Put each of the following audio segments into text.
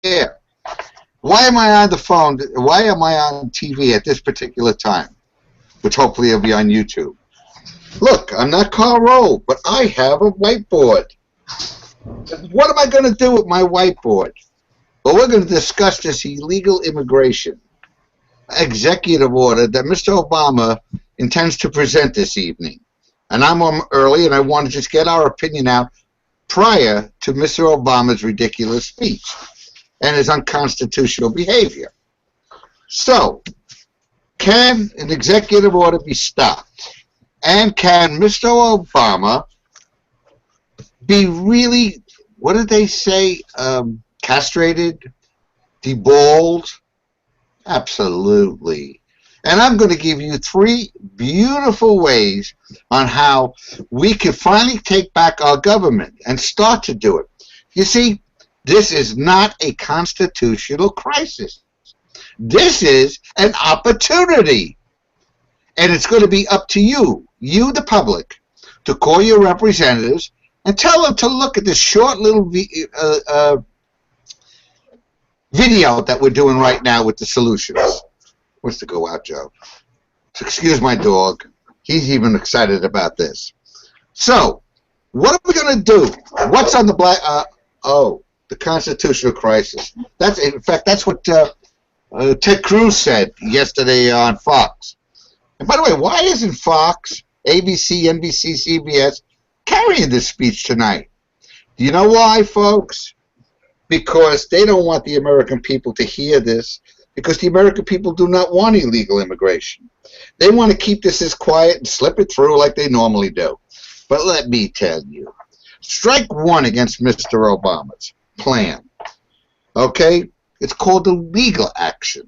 there. Why am I on the phone? Why am I on TV at this particular time? Which hopefully will be on YouTube. Look, I'm not Karl Rove, but I have a whiteboard. What am I going to do with my whiteboard? Well, we're going to discuss this illegal immigration executive order that Mr. Obama intends to present this evening. And I'm on early, and I want to just get our opinion out prior to Mr. Obama's ridiculous speech and his unconstitutional behavior. So, can an executive order be stopped? And can Mr. Obama be really, what did they say, castrated, deballed? Absolutely. And I'm going to give you 3 beautiful ways on how we can finally take back our government and start to do it. You see, this is not a constitutional crisis. This is an opportunity. And it's going to be up to you, the public, to call your representatives and tell them to look at this short little video that we're doing right now with the solutions. Wants to go out, Joe. So excuse my dog. He's even excited about this. So, what are we going to do? What's on the black? The constitutional crisis. That's, in fact, that's what Ted Cruz said yesterday on Fox. And by the way, why isn't Fox, ABC, NBC, CBS carrying this speech tonight? Do you know why, folks? Because they don't want the American people to hear this, because the American people do not want illegal immigration. They want to keep this as quiet and slip it through like they normally do. But let me tell you, strike one against Mr. Obama's plan. Okay? It's called the legal action.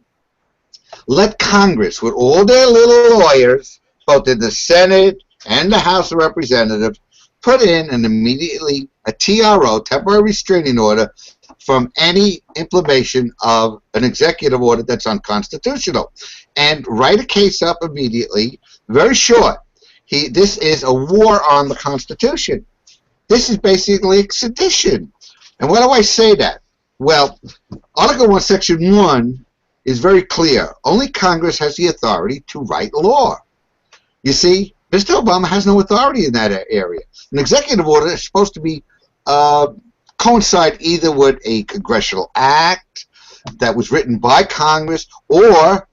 Let Congress, with all their little lawyers, both in the Senate and the House of Representatives, put in an immediately a TRO, temporary restraining order, from any implementation of an executive order that's unconstitutional, and write a case up immediately, very short. This is a war on the Constitution. This is basically sedition. And why do I say that? Well, Article 1, Section 1 is very clear. Only Congress has the authority to write law. You see, Mr. Obama has no authority in that area. An executive order is supposed to be coincide either with a congressional act that was written by Congress or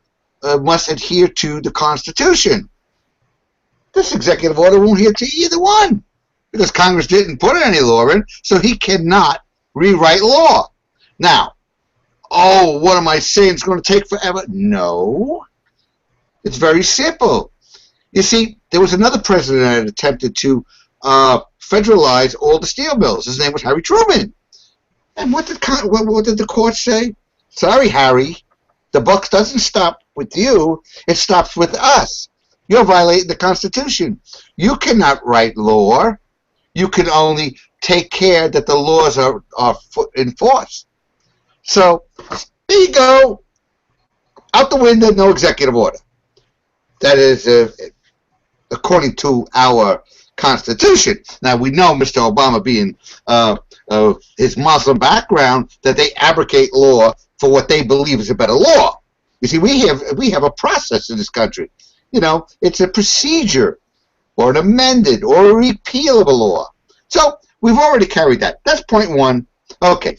must adhere to the Constitution. This executive order won't adhere to either one because Congress didn't put any law in, so he cannot rewrite law. Now, oh, what am I saying? It's going to take forever? No. It's very simple. You see, there was another president that attempted to federalize all the steel mills. His name was Harry Truman. And what did the court say? Sorry, Harry, the buck doesn't stop with you. It stops with us. You're violating the Constitution. You cannot write law. You can only take care that the laws are enforced. So, there you go. Out the window, no executive order. That is, according to our Constitution. Now, we know Mr. Obama being his Muslim background, that they abrogate law for what they believe is a better law. You see, we have a process in this country. You know, it's a procedure or an amended or a repeal of a law. So, we've already carried that. That's point one. Okay.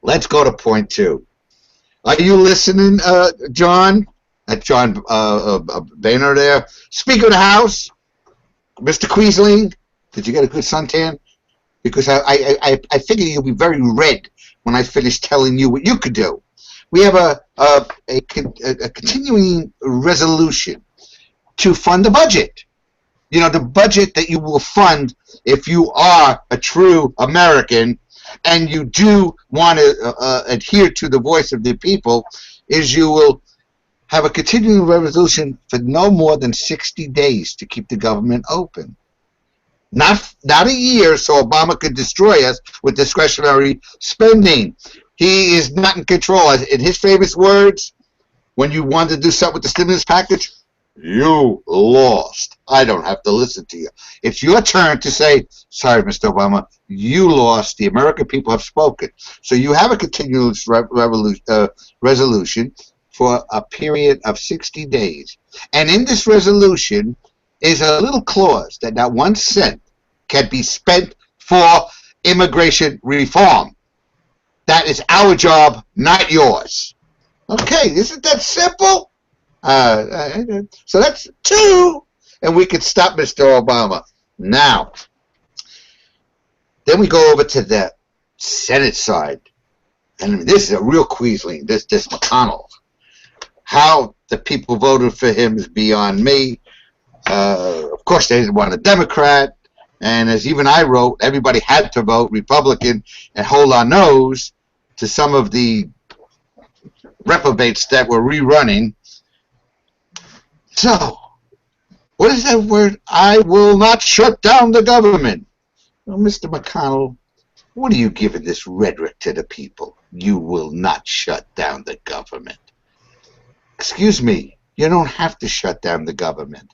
Let's go to point two. Are you listening, John? John Boehner there. Speaker of the House, Mr. Quisling. Did you get a good suntan? Because I figure you'll be very red when I finish telling you what you could do. We have a continuing resolution to fund the budget. You know, the budget that you will fund if you are a true American and you do want to adhere to the voice of the people, is you will have a continuing resolution for no more than 60 days to keep the government open. Not a year so Obama could destroy us with discretionary spending. He is not in control. In his famous words, when you wanted to do something with the stimulus package, You lost. I don't have to listen to you. It's your turn to say, sorry, Mr. Obama, you lost. The American people have spoken. So you have a continuous resolution for a period of 60 days. And in this resolution is a little clause that not 1 cent can be spent for immigration reform. That is our job, not yours. Okay, isn't that simple? So that's 2, and we can stop Mr. Obama. Now, then we go over to the Senate side, and this is a real Queasling, this McConnell. How the people voted for him is beyond me. Of course, they didn't want a Democrat, and as even I wrote, everybody had to vote Republican and hold our nose to some of the reprobates that were rerunning. So, what is that word? I will not shut down the government. Well, Mr. McConnell, what are you giving this rhetoric to the people? You will not shut down the government. Excuse me, you don't have to shut down the government.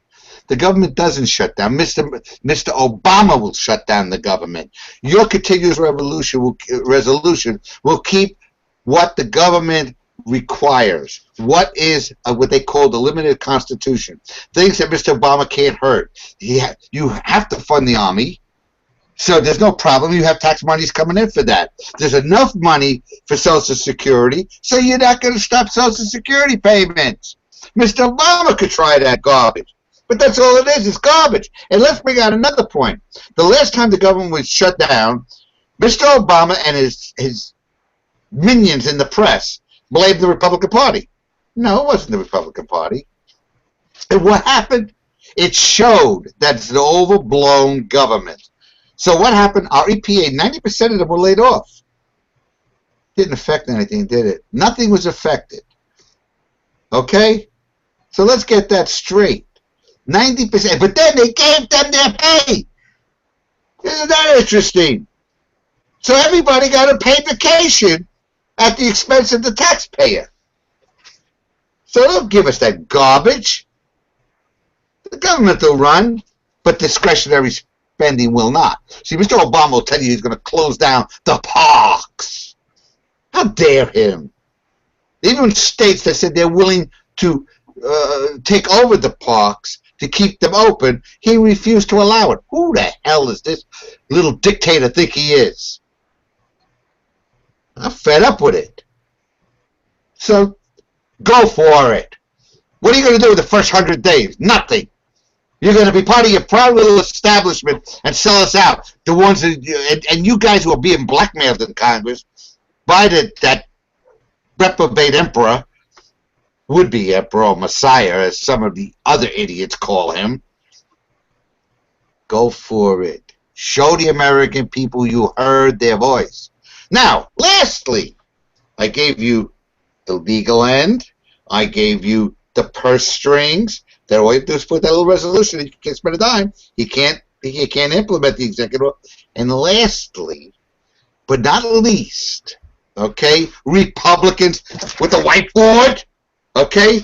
The government doesn't shut down. Mr. Obama will shut down the government. Your continuous resolution will keep what the government requires. What is what they call the limited constitution? Things that Mr. Obama can't hurt. You have to fund the army, so there's no problem. You have tax monies coming in for that. There's enough money for Social Security, so you're not going to stop Social Security payments. Mr. Obama could try that garbage, but that's all it is. It's garbage. And let's bring out another point. The last time the government was shut down, Mr. Obama and his minions in the press blamed the Republican Party. No, it wasn't the Republican Party. And what happened? It showed that it's an overblown government. So what happened? Our EPA, 90% of them were laid off. Didn't affect anything, did it? Nothing was affected. Okay? So let's get that straight. 90%. But then they gave them their pay. Isn't that interesting? So everybody got a paid vacation at the expense of the taxpayer. So don't give us that garbage. The government will run, but discretionary spending will not. See, Mr. Obama will tell you he's going to close down the parks. How dare him? Even states that said they're willing to take over the parks to keep them open, he refused to allow it. Who the hell is this little dictator think he is? I'm fed up with it. So, go for it. What are you going to do with the first 100 days? Nothing. You're going to be part of your proud little establishment and sell us out. The ones that, and you guys who are being blackmailed in Congress by that reprobate emperor, would-be emperor or messiah, as some of the other idiots call him. Go for it. Show the American people you heard their voice. Now, lastly, I gave you the legal end. I gave you the purse strings. That all you have to do is put that little resolution. You can't spend a dime. You can't implement the executive order. And lastly, but not least, okay, Republicans with the whiteboard, okay?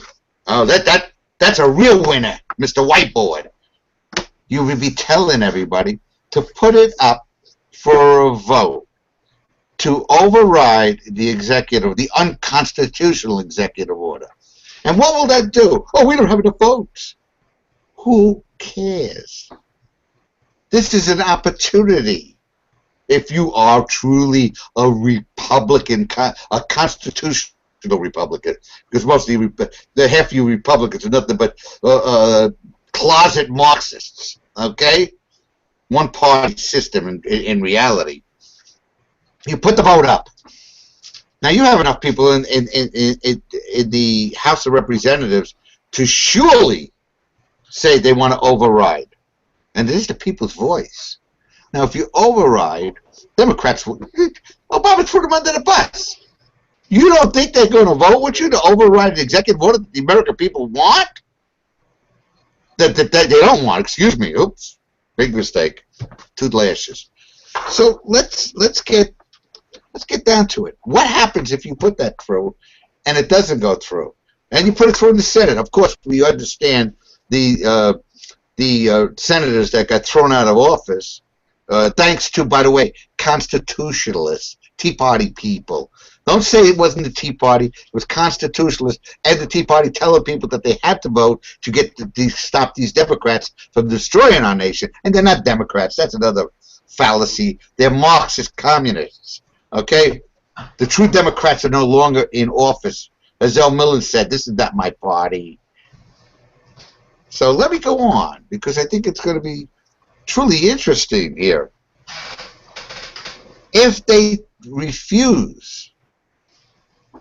Oh, that's a real winner, Mr. Whiteboard. You would be telling everybody to put it up for a vote to override the executive, the unconstitutional executive order. And what will that do? Oh, we don't have enough votes. Who cares? This is an opportunity. If you are truly a Republican, a constitutional Republican, because most of the half of you Republicans are nothing but closet Marxists, okay? One-party system in reality. You put the vote up. Now you have enough people in the House of Representatives to surely say they want to override, and it is the people's voice. Now, if you override, Democrats will. Obama threw them under the bus. You don't think they're going to vote with you to override the executive order that the American people want? That they don't want. Excuse me. Oops, big mistake. 2 lashes. So let's get down to it. What happens if you put that through and it doesn't go through? And you put it through in the Senate. Of course, we understand the senators that got thrown out of office, thanks to, by the way, constitutionalists, Tea Party people. Don't say it wasn't the Tea Party. It was constitutionalists and the Tea Party telling people that they had to vote to stop these Democrats from destroying our nation. And they're not Democrats. That's another fallacy. They're Marxist communists. Okay? The true Democrats are no longer in office. As El Millen said, this is not my party. So let me go on, because I think it's going to be truly interesting here. If they refuse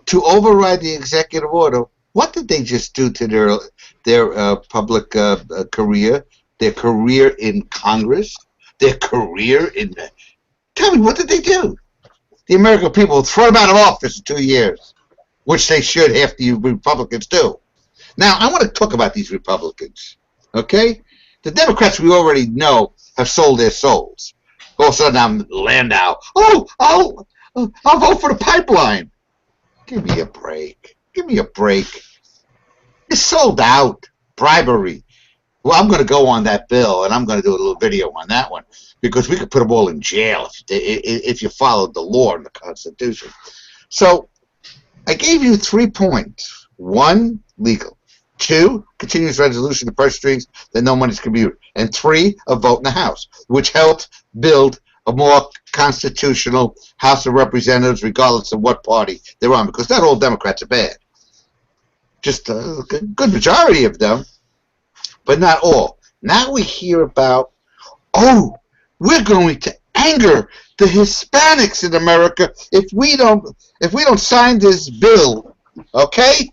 to override the executive order, what did they just do to their public career, their career in Congress, their career in... Tell me, what did they do? The American people throw them out of office in 2 years, which they should, half the Republicans do. Now, I want to talk about these Republicans, okay? The Democrats, we already know, have sold their souls. All of a sudden, I'm Landau. Oh, I'll vote for the pipeline. Give me a break. Give me a break. It's sold out. Bribery. Well, I'm going to go on that bill, and I'm going to do a little video on that one, because we could put them all in jail if you followed the law and the Constitution. So I gave you 3 points. 1, legal. 2, continuous resolution of purse strings that no money's commuted. And 3, a vote in the House, which helped build a more constitutional House of Representatives, regardless of what party they're on, because not all Democrats are bad. Just a good majority of them, but not all. Now we hear about, oh, we're going to anger the Hispanics in America if we don't sign this bill, okay,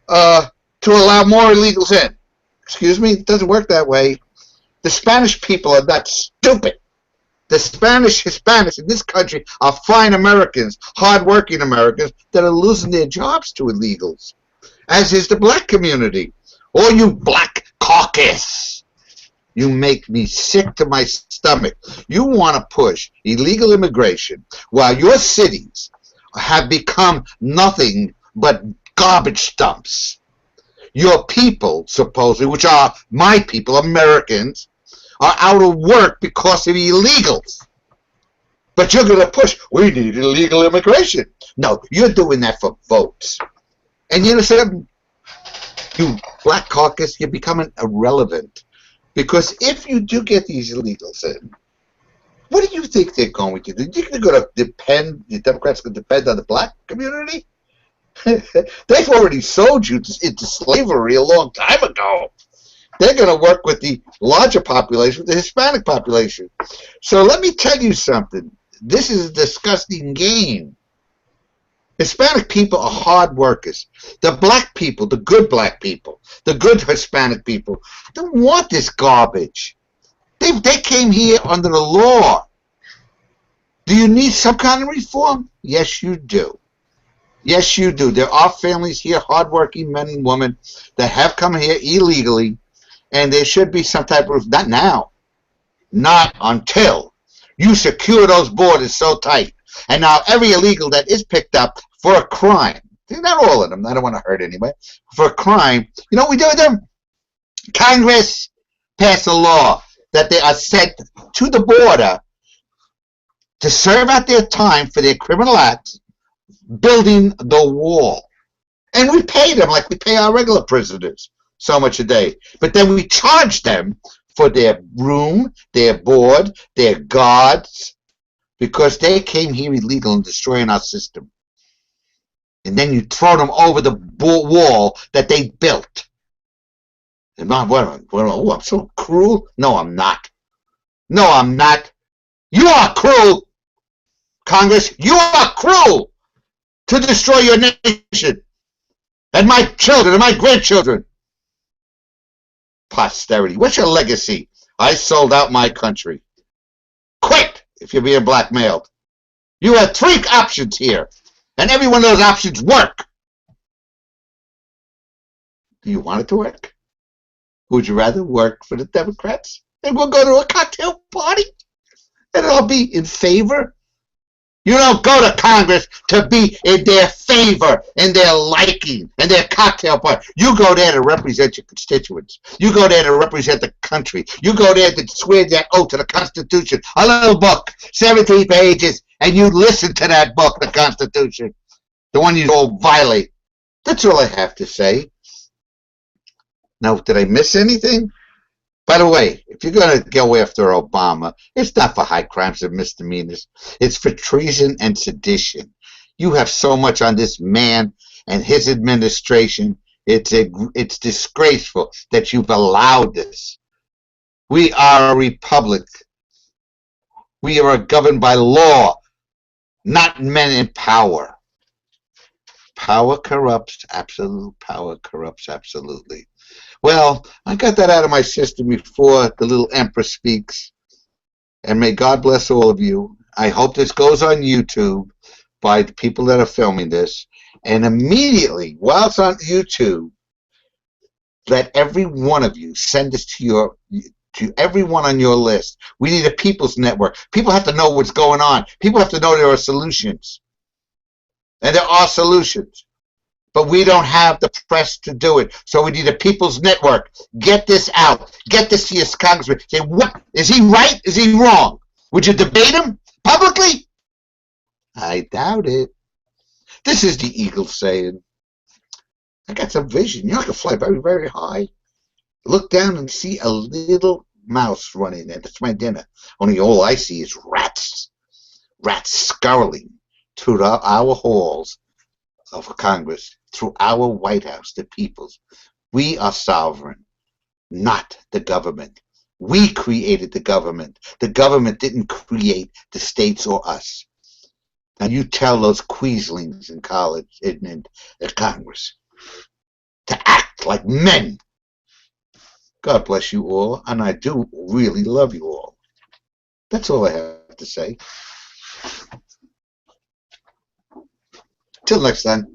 to allow more illegals in. Excuse me, it doesn't work that way. The Spanish people are not stupid. The Spanish Hispanics in this country are fine Americans, hard-working Americans that are losing their jobs to illegals, as is the black community. Or you black caucus. You make me sick to my stomach. You want to push illegal immigration while your cities have become nothing but garbage dumps. Your people, supposedly, which are my people, Americans, are out of work because of illegals. But you're going to push, we need illegal immigration. No, you're doing that for votes. And you know something? You black caucus, you're becoming irrelevant. Because if you do get these illegals in, what do you think they're going to do? Do you think they're going to depend, the Democrats going to depend on the black community? They've already sold you into slavery a long time ago. They're going to work with the larger population, with the Hispanic population. So let me tell you something. This is a disgusting game. Hispanic people are hard workers. The black people, the good black people, the good Hispanic people, don't want this garbage. They came here under the law. Do you need some kind of reform? Yes, you do. Yes, you do. There are families here, hardworking men and women, that have come here illegally, and there should be some type of, not now, not until you secure those borders so tight. And now every illegal that is picked up for a crime, not all of them, I don't want to hurt anybody, for a crime, you know what we do with them? Congress passed a law that they are sent to the border to serve out their time for their criminal acts, building the wall. And we pay them like we pay our regular prisoners, so much a day. But then we charge them for their room, their board, their guards, because they came here illegal and destroying our system. And then you throw them over the wall that they built. And oh, I'm so cruel. No, I'm not. No, I'm not. You are cruel, Congress. You are cruel to destroy your nation and my children and my grandchildren. Posterity. What's your legacy? I sold out my country. Quit if you're being blackmailed. You have 3 options here, and every one of those options work. Do you want it to work? Would you rather work for the Democrats? And we'll go to a cocktail party, and it'll be in favor You don't go to Congress to be in their favor, in their liking, in their cocktail party. You go there to represent your constituents. You go there to represent the country. You go there to swear that oath to the Constitution. A little book, 17 pages, and you listen to that book, the Constitution, the one you all violate. That's all I have to say. Now, did I miss anything? By the way, if you're going to go after Obama, it's not for high crimes and misdemeanors. It's for treason and sedition. You have so much on this man and his administration. It's disgraceful that you've allowed this. We are a republic. We are governed by law, not men in power. Power corrupts. Absolute power corrupts absolutely. Well, I got that out of my system before the little empress speaks. And may God bless all of you. I hope this goes on YouTube by the people that are filming this. And immediately, while it's on YouTube, let every one of you send this to everyone on your list. We need a people's network. People have to know what's going on. People have to know there are solutions. And there are solutions. But we don't have the press to do it. So we need a people's network. Get this out. Get this to your congressman. Say, what? Is he right? Is he wrong? Would you debate him publicly? I doubt it. This is the eagle saying, I got some vision. You know, I can fly very, very high. Look down and see a little mouse running there. That's my dinner. Only all I see is rats. Rats scurrying through our halls of Congress, through our White House, the people's. We are sovereign, not the government. We created the government. The government didn't create the states or us. Now you tell those queaslings in college and Congress to act like men. God bless you all, and I do really love you all. That's all I have to say. Till next time.